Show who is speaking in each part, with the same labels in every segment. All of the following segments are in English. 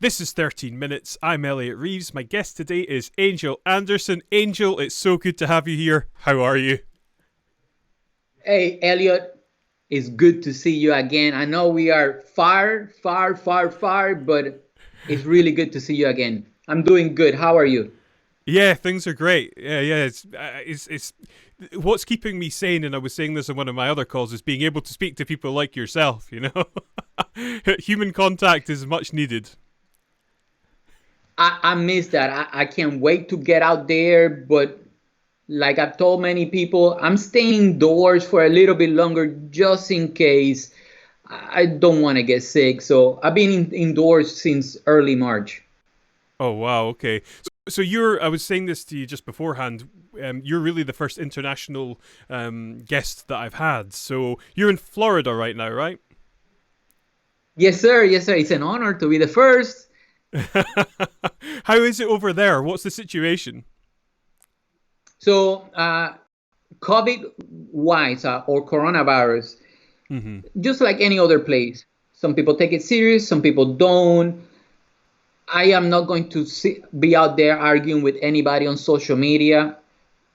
Speaker 1: This is 13 Minutes. I'm Elliot Reeves. My guest today is Angel Anderson. Angel, it's so good to have you here. How are you?
Speaker 2: Hey, Elliot, it's good to see you again. I know we are far, but it's really good to see you again. I'm doing good. How are you?
Speaker 1: Yeah, things are great. Yeah. It's what's keeping me sane, and I was saying this on one of my other calls, is being able to speak to people like yourself. Human contact is much needed.
Speaker 2: I miss that. I can't wait to get out there, but like I've told many people, I'm staying indoors for a little bit longer just in case. I don't want to get sick. So I've been indoors since early March.
Speaker 1: Oh wow, okay. So I was saying this to you just beforehand. You're really the first international guest that I've had. So you're in Florida right now, right?
Speaker 2: Yes, sir. Yes, sir. It's an honor to be the first.
Speaker 1: How is it over there? What's the situation?
Speaker 2: So, COVID-wise or coronavirus, just like any other place, some people take it serious, some people don't. I am not going to be out there arguing with anybody on social media.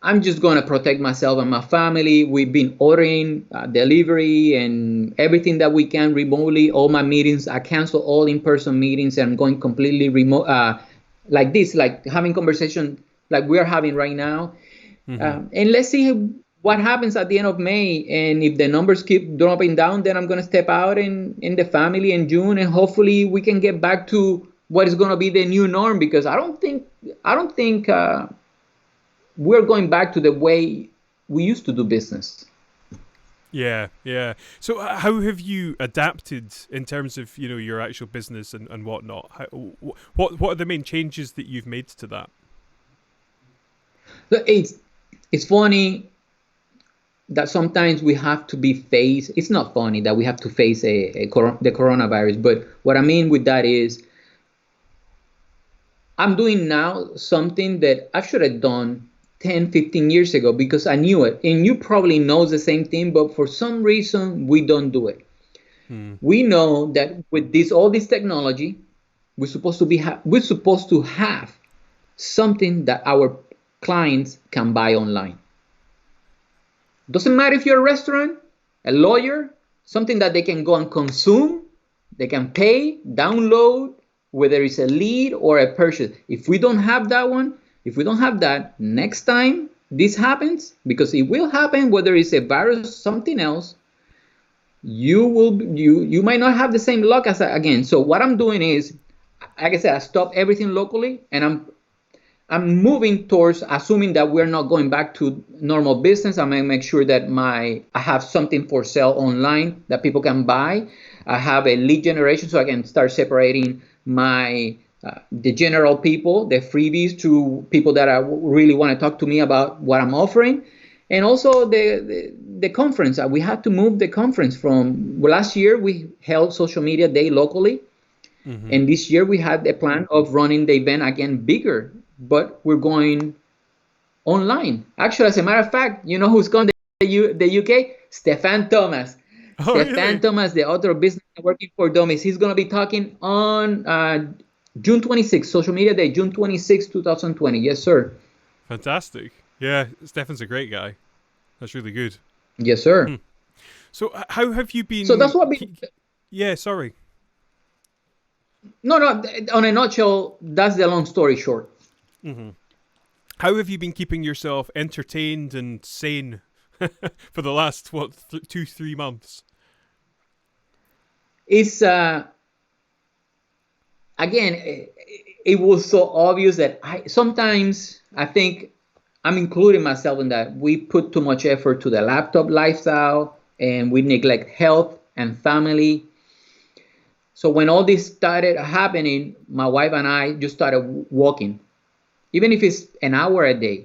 Speaker 2: I'm just going to protect myself and my family. We've been ordering delivery and everything that we can remotely. All my meetings, I cancel all in-person meetings and I'm going completely remote, like this, like having conversation like we're having right now. And let's see what happens at the end of May. And if the numbers keep dropping down, then I'm going to step out in the family in June, and hopefully we can get back to what is going to be the new norm. Because I don't think we're going back to the way we used to do business.
Speaker 1: Yeah. So how have you adapted in terms of your actual business and whatnot? What are the main changes that you've made to that?
Speaker 2: It's funny that sometimes we have to be faced. It's not funny that we have to face the coronavirus, but what I mean with that is I'm doing now something that I should have done 10, 15 years ago because I knew it. And you probably know the same thing, but for some reason we don't do it. We know that with all this technology, we're supposed to have something that our clients can buy online. Doesn't matter if you're a restaurant, a lawyer, something that they can go and consume, they can pay, download, whether it's a lead or a purchase. If we don't have that, next time this happens, because it will happen, whether it's a virus, something else, you might not have the same luck as again. So what I'm doing is, like I said, I stop everything locally, and I'm moving towards assuming that we're not going back to normal business. I'm gonna make sure that I have something for sale online that people can buy. I have a lead generation, so I can start separating the general people, the freebies, to people that really want to talk to me about what I'm offering. And also the conference. We had to move the conference from last year. We held Social Media Day locally, and this year we had a plan of running the event again bigger, but we're going online. Actually, as a matter of fact, you know who's going to the UK? Stefan Thomas.
Speaker 1: Oh,
Speaker 2: Stefan
Speaker 1: really?
Speaker 2: Thomas, the author of Business Working for Dummies. He's going to be talking on June 26th, Social Media Day, June 26th, 2020. Yes, sir.
Speaker 1: Fantastic. Yeah, Stefan's a great guy. That's really good.
Speaker 2: Yes, sir.
Speaker 1: So how have you
Speaker 2: So that's
Speaker 1: been?
Speaker 2: what
Speaker 1: Yeah, sorry.
Speaker 2: No, no. On a nutshell, that's the long story short.
Speaker 1: Hmm. How have you been keeping yourself entertained and sane for the last, what, 2, 3 months?
Speaker 2: It's again, it was so obvious that I think I'm including myself in that. We put too much effort to the laptop lifestyle and we neglect health and family. So when all this started happening, my wife and I just started walking, even if it's an hour a day.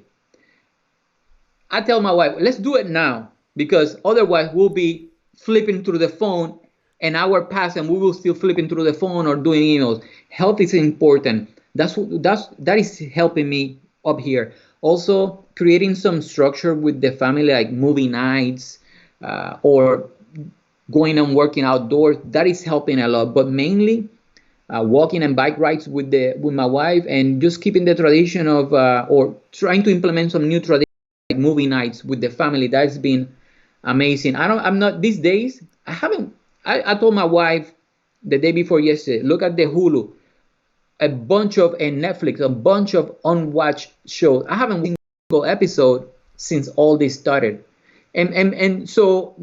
Speaker 2: I tell my wife, let's do it now because otherwise we'll be flipping through the phone an hour pass and we will still flipping through the phone or doing emails. Health is important. That is helping me up here. Also, creating some structure with the family, like movie nights or going and working outdoors. That is helping a lot. But mainly, walking and bike rides with my wife and just keeping the tradition of or trying to implement some new traditions like movie nights with the family. That's been amazing. I'm not these days. I haven't. I told my wife the day before yesterday. Look at the Hulu, a bunch of and Netflix, a bunch of unwatched shows. I haven't watched a single episode since all this started, and so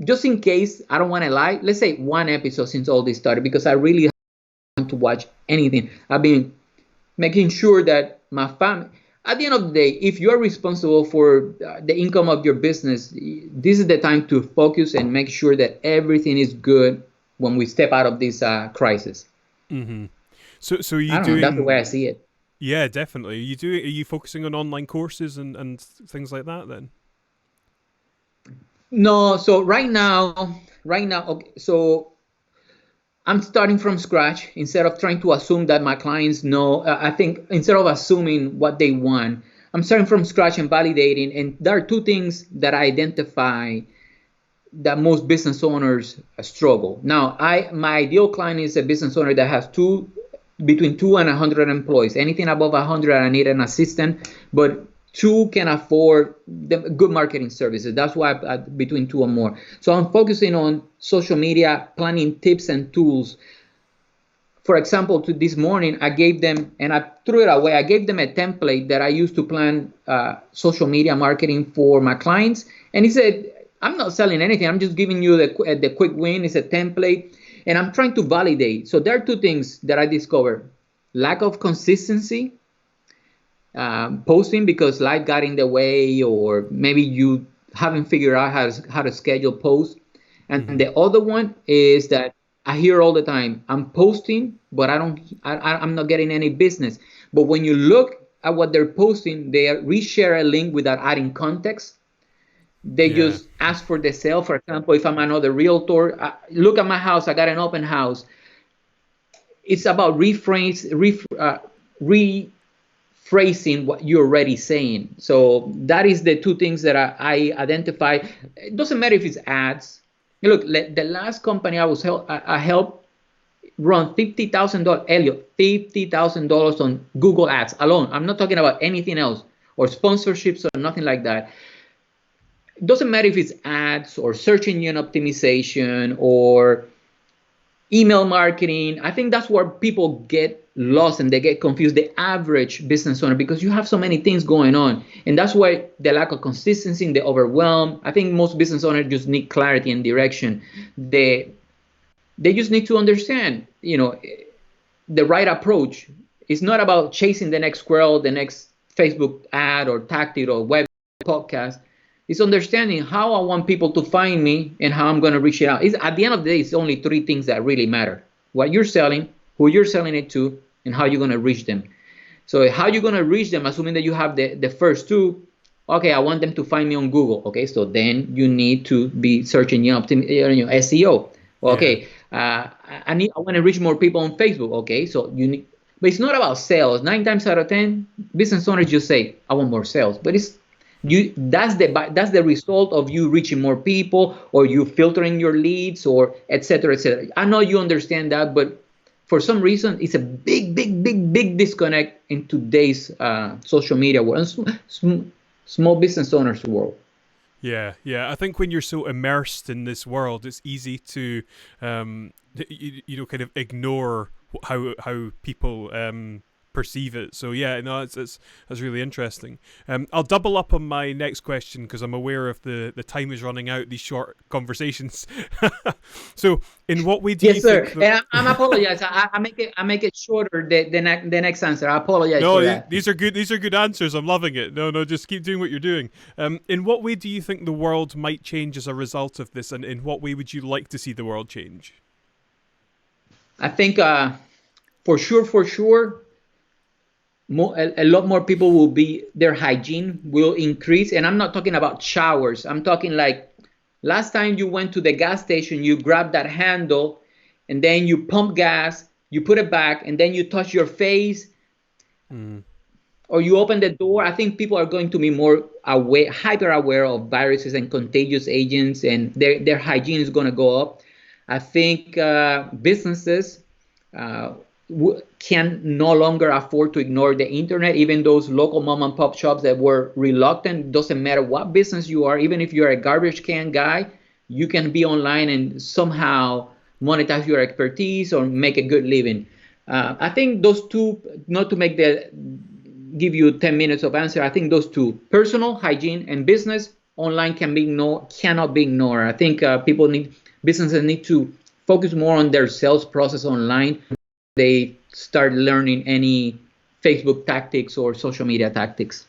Speaker 2: just in case I don't want to lie, let's say one episode since all this started because I really want to watch anything. I've been making sure that my family, at the end of the day, if you're responsible for the income of your business, this is the time to focus and make sure that everything is good when we step out of this crisis.
Speaker 1: Hmm. So are
Speaker 2: I
Speaker 1: you
Speaker 2: don't know. That's the way
Speaker 1: doing?
Speaker 2: I see it.
Speaker 1: Yeah, definitely. Are you focusing on online courses and things like that then?
Speaker 2: No, so right now, okay, so I'm starting from scratch instead of trying to assume that my clients know. I think instead of assuming what they want, I'm starting from scratch and validating. And there are two things that I identify that most business owners struggle. Now, my ideal client is a business owner that has between 2 and 100 employees. Anything above 100, I need an assistant, but two can afford the good marketing services. That's why between two or more. So I'm focusing on social media, planning tips and tools. For example, to this morning, I gave them, and I threw it away. I gave them a template that I used to plan social media marketing for my clients. And he said, I'm not selling anything. I'm just giving you the quick win. It's a template. And I'm trying to validate. So there are two things that I discovered: lack of consistency, posting because life got in the way, or maybe you haven't figured out how to schedule posts. And
Speaker 1: Hmm.
Speaker 2: the other one is that I hear all the time, I'm posting, but I'm not getting any business. But when you look at what they're posting, they reshare a link without adding context. They
Speaker 1: Yeah.
Speaker 2: just ask for the sale. For example, if I'm another realtor, look at my house, I got an open house. It's about rephrasing what you're already saying. So that is the two things that I identify. It doesn't matter if it's ads. Look, the last company I helped run $50,000, Elliot, $50,000 on Google Ads alone. I'm not talking about anything else or sponsorships or nothing like that. It doesn't matter if it's ads or search engine optimization or email marketing. I think that's where people get lost and they get confused, the average business owner, because you have so many things going on. And that's why the lack of consistency and the overwhelm. I think most business owners just need clarity and direction. They just need to understand, the right approach. It's not about chasing the next squirrel, the next Facebook ad or tactic or web podcast. It's understanding how I want people to find me and how I'm going to reach it out. At the end of the day, it's only three things that really matter: what you're selling, who you're selling it to, and how you're going to reach them. So how you're going to reach them, assuming that you have the first two. Okay, I want them to find me on Google. Okay, so then you need to be searching SEO.
Speaker 1: Yeah.
Speaker 2: Okay, I want to reach more people on Facebook. Okay, so you need, but it's not about sales. 9 times out of 10, business owners just say, "I want more sales," but it's you. That's the result of you reaching more people or you filtering your leads or etc. etc. I know you understand that, but for some reason, it's a big, big, big, big disconnect in today's social media world, small business owners world.
Speaker 1: Yeah. I think when you're so immersed in this world, it's easy to, kind of ignore how people perceive it. So yeah, no, it's that's really interesting. I'll double up on my next question because I'm aware of the time is running out. These short conversations. So, in what way do you
Speaker 2: Yes, sir.
Speaker 1: think the
Speaker 2: And I'm apologize. I make it shorter the next answer. I apologize
Speaker 1: No,
Speaker 2: for that.
Speaker 1: these are good. These are good answers. I'm loving it. No, just keep doing what you're doing. In what way do you think the world might change as a result of this, and in what way would you like to see the world change?
Speaker 2: I think for sure, a lot more people will be their hygiene will increase, and I'm not talking about showers. I'm talking like last time you went to the gas station, you grabbed that handle, and then you pump gas, you put it back, and then you touch your face
Speaker 1: Mm.
Speaker 2: or you open the door. I think people are going to be more aware, hyper aware of viruses and contagious agents, and their hygiene is going to go up. I think businesses uh, can no longer afford to ignore the internet. Even those local mom and pop shops that were reluctant, doesn't matter what business you are, even if you're a garbage can guy, you can be online and somehow monetize your expertise or make a good living. I think those two, not to make the give you 10 minutes of answer. I think those two, personal hygiene and business online, cannot be ignored. I think businesses need to focus more on their sales process online. They start learning any Facebook tactics or social media tactics.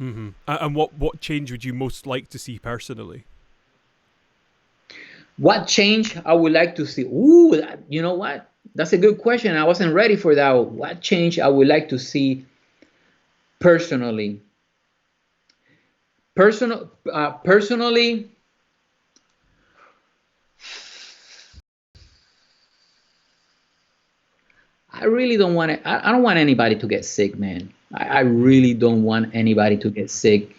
Speaker 1: And what change would you most like to see personally?
Speaker 2: What change I would like to see? Ooh, you know what? That's a good question. I wasn't ready for that. What change I would like to see personally? Personally, I really don't want it. I don't want anybody to get sick, man. I really don't want anybody to get sick,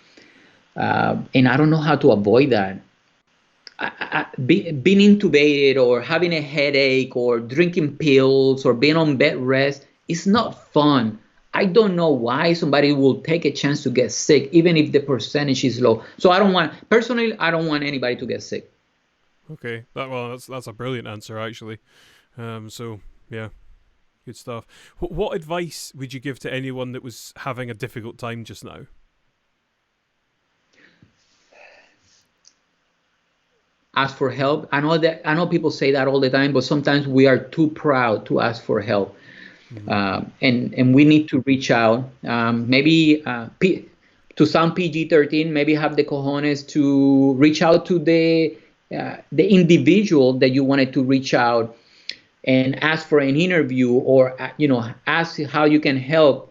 Speaker 2: and I don't know how to avoid that. Being intubated or having a headache or drinking pills or being on bed rest is not fun. I don't know why somebody will take a chance to get sick, even if the percentage is low. So personally, I don't want anybody to get sick.
Speaker 1: Okay, that's a brilliant answer actually. So yeah, good stuff. What advice would you give to anyone that was having a difficult time just now?
Speaker 2: Ask for help. I know people say that all the time, but sometimes we are too proud to ask for help.
Speaker 1: Mm-hmm.
Speaker 2: And we need to reach out. Maybe to sound PG-13, maybe have the cojones to reach out to the individual that you wanted to reach out and ask for an interview, or ask how you can help.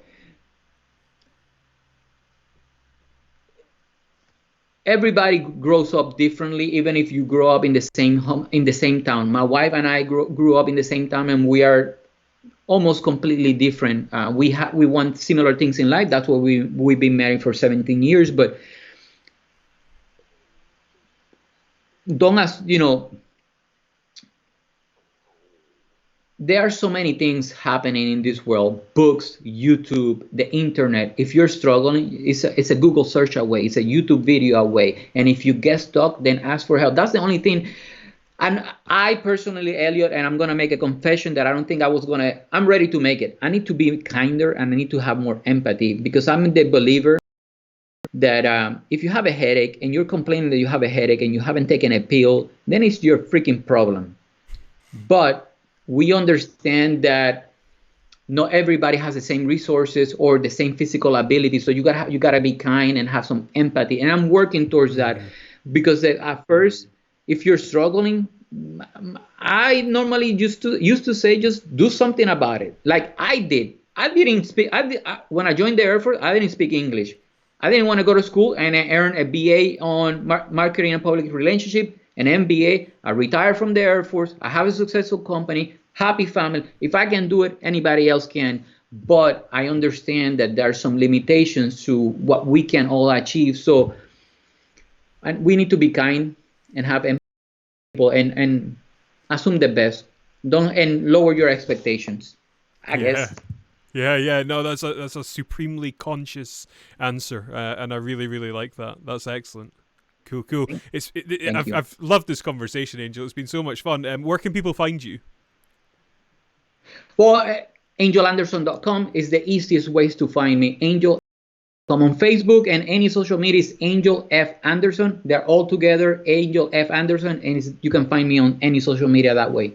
Speaker 2: Everybody grows up differently, even if you grow up in the same home, in the same town. My wife and I grew up in the same town, and we are almost completely different. We want similar things in life. That's why we've been married for 17 years. But don't ask, there are so many things happening in this world: books, YouTube, the internet. If you're struggling, it's a Google search away, it's a YouTube video away. And if you get stuck, then ask for help. That's the only thing. And I personally, Elliot, and I'm gonna make a confession that I don't think I'm ready to make it. I need to be kinder and I need to have more empathy, because I'm the believer that if you have a headache and you're complaining that you have a headache and you haven't taken a pill, then it's your freaking problem. But we understand that not everybody has the same resources or the same physical ability. So you gotta be kind and have some empathy. And I'm working towards that, because at first, if you're struggling, I normally used to say, just do something about it. Like I did. I didn't speak. When I joined the Air Force, I didn't speak English. I didn't want to go to school, and I earned a BA on marketing and public relationship, an MBA. I retired from the Air Force. I have a successful company, happy family. If I can do it, anybody else can. But I understand that there are some limitations to what we can all achieve. So, and we need to be kind and have empathy and assume the best. Don't and lower your expectations, I
Speaker 1: Yeah.
Speaker 2: guess.
Speaker 1: Yeah. No, that's a supremely conscious answer, and I really, really like that. That's excellent. Cool.
Speaker 2: Thank you.
Speaker 1: I've loved this conversation, Angel. It's been so much fun. Where can people find you?
Speaker 2: Well, angelanderson.com is the easiest ways to find me. Angel, come on Facebook and any social media is Angel F. Anderson. They're all together, Angel F. Anderson, and you can find me on any social media that way.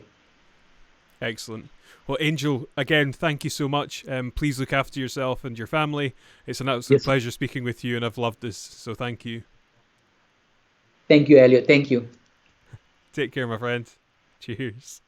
Speaker 1: Excellent. Well, Angel, again, thank you so much. Please look after yourself and your family. It's an absolute pleasure speaking with you, and I've loved this. So thank you.
Speaker 2: Thank you, Elliot. Thank you.
Speaker 1: Take care, my friend. Cheers.